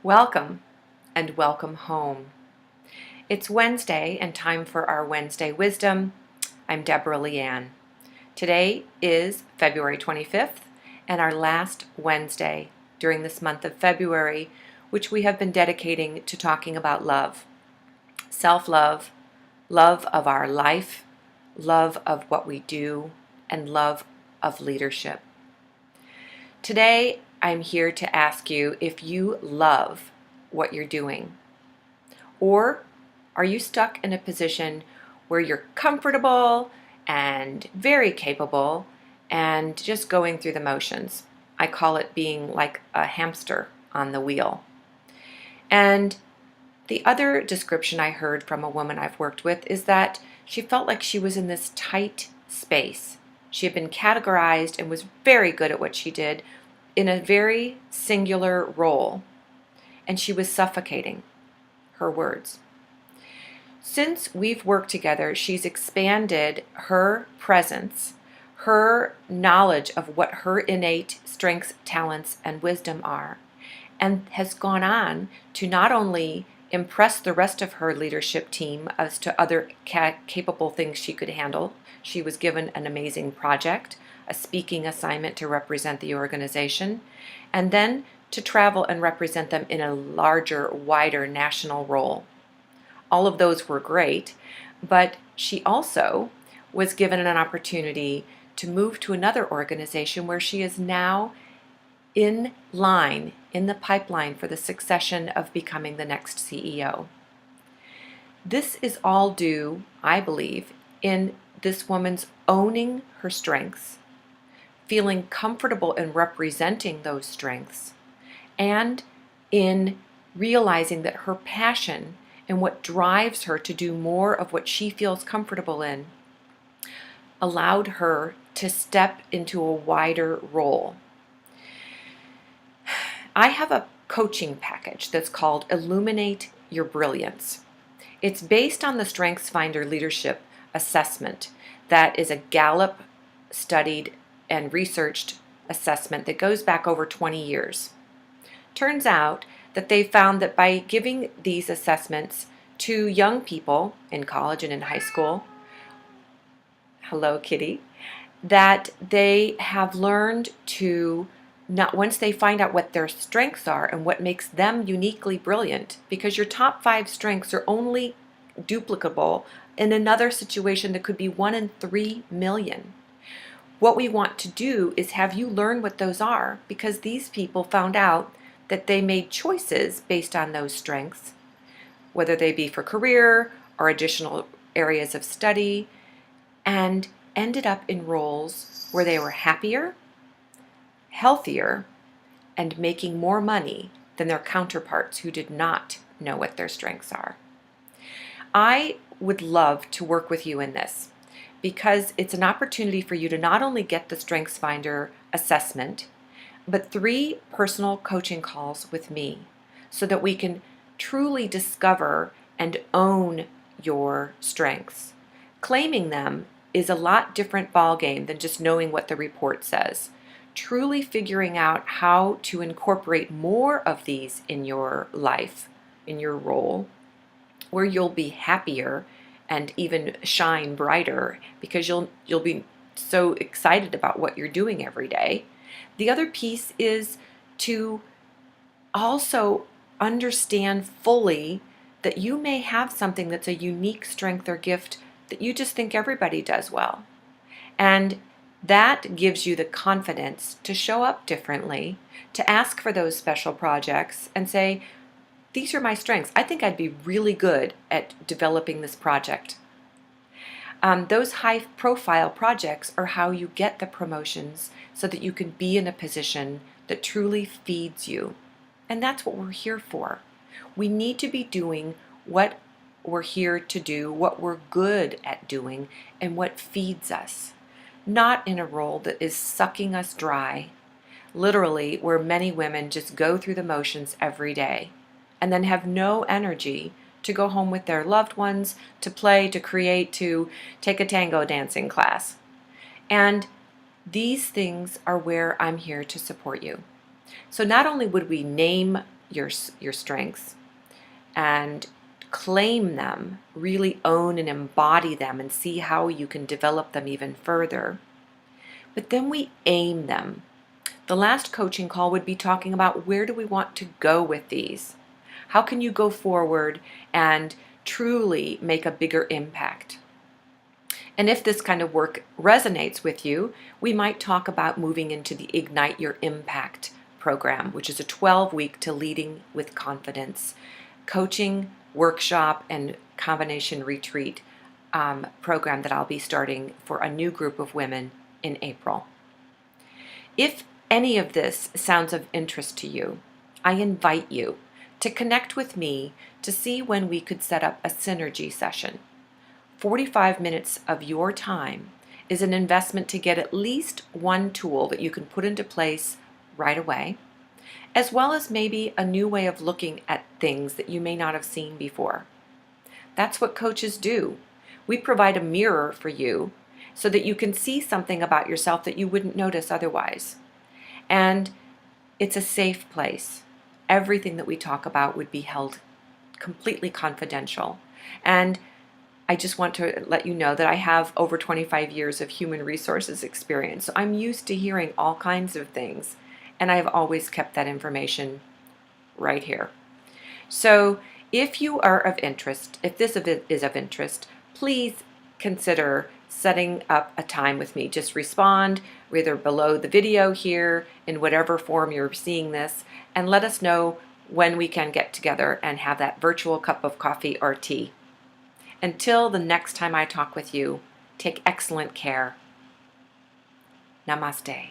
Welcome and welcome home. It's Wednesday and time for our Wednesday Wisdom. I'm Deborah LeeAnn. Today is February 25th and our last Wednesday during this month of February, which we have been dedicating to talking about love. Self-love, love of our life, love of what we do, and love of leadership. Today, I'm here to ask you if you love what you're doing, or are you stuck in a position where you're comfortable and very capable and just going through the motions. I call it being like a hamster on the wheel. And the other description I heard from a woman I've worked with is that she felt like she was in this tight space. She had been categorized and was very good at what she did in a very singular role, and she was suffocating, her words. Since we've worked together, she's expanded her presence, her knowledge of what her innate strengths, talents, and wisdom are, and has gone on to not only impress the rest of her leadership team as to other capable things she could handle. She was given an amazing project, a speaking assignment to represent the organization, and then to travel and represent them in a larger, wider national role. All of those were great, but she also was given an opportunity to move to another organization where she is now in line, in the pipeline for the succession of becoming the next CEO. This is all due, I believe, in this woman's owning her strengths, feeling comfortable in representing those strengths, and in realizing that her passion and what drives her to do more of what she feels comfortable in allowed her to step into a wider role. I have a coaching package that's called Illuminate Your Brilliance. It's based on the StrengthsFinder Leadership Assessment that is a Gallup studied and researched assessment that goes back over 20 years. Turns out that they found that by giving these assessments to young people in college and in high school, hello kitty, that they have learned to not, once they find out what their strengths are and what makes them uniquely brilliant, because your top 5 strengths are only duplicable in another situation that could be 1 in 3 million. What we want to do is have you learn what those are, because these people found out that they made choices based on those strengths, whether they be for career or additional areas of study, and ended up in roles where they were happier, healthier, and making more money than their counterparts who did not know what their strengths are. I would love to work with you in this because it's an opportunity for you to not only get the StrengthsFinder assessment, but 3 personal coaching calls with me so that we can truly discover and own your strengths. Claiming them is a lot different ballgame than just knowing what the report says. Truly figuring out how to incorporate more of these in your life, in your role, where you'll be happier and even shine brighter because you'll be so excited about what you're doing every day. The other piece is to also understand fully that you may have something that's a unique strength or gift that you just think everybody does well. And that gives you the confidence to show up differently, to ask for those special projects and say, these are my strengths. I think I'd be really good at developing this project. Those high-profile projects are how you get the promotions so that you can be in a position that truly feeds you. And that's what we're here for. We need to be doing what we're here to do, what we're good at doing, and what feeds us. Not in a role that is sucking us dry, literally, where many women just go through the motions every day and then have no energy to go home with their loved ones, to play, to create, to take a tango dancing class. And these things are where I'm here to support you. So not only would we name your strengths and claim them, really own and embody them, and see how you can develop them even further. But then we aim them. The last coaching call would be talking about, where do we want to go with these? How can you go forward and truly make a bigger impact? And if this kind of work resonates with you, we might talk about moving into the Ignite Your Impact program, which is a 12-week to Leading with Confidence coaching, workshop, and combination retreat program that I'll be starting for a new group of women in April. If any of this sounds of interest to you, I invite you to connect with me to see when we could set up a synergy session. 45 minutes of your time is an investment to get at least one tool that you can put into place right away, as well as maybe a new way of looking at things that you may not have seen before. That's what coaches do. We provide a mirror for you so that you can see something about yourself that you wouldn't notice otherwise. And it's a safe place. Everything that we talk about would be held completely confidential. And I just want to let you know that I have over 25 years of human resources experience. So I'm used to hearing all kinds of things, and I've always kept that information right here. So if you are of interest, if this is of interest, please consider setting up a time with me. Just respond either below the video here in whatever form you're seeing this, and let us know when we can get together and have that virtual cup of coffee or tea. Until the next time I talk with you, take excellent care. Namaste.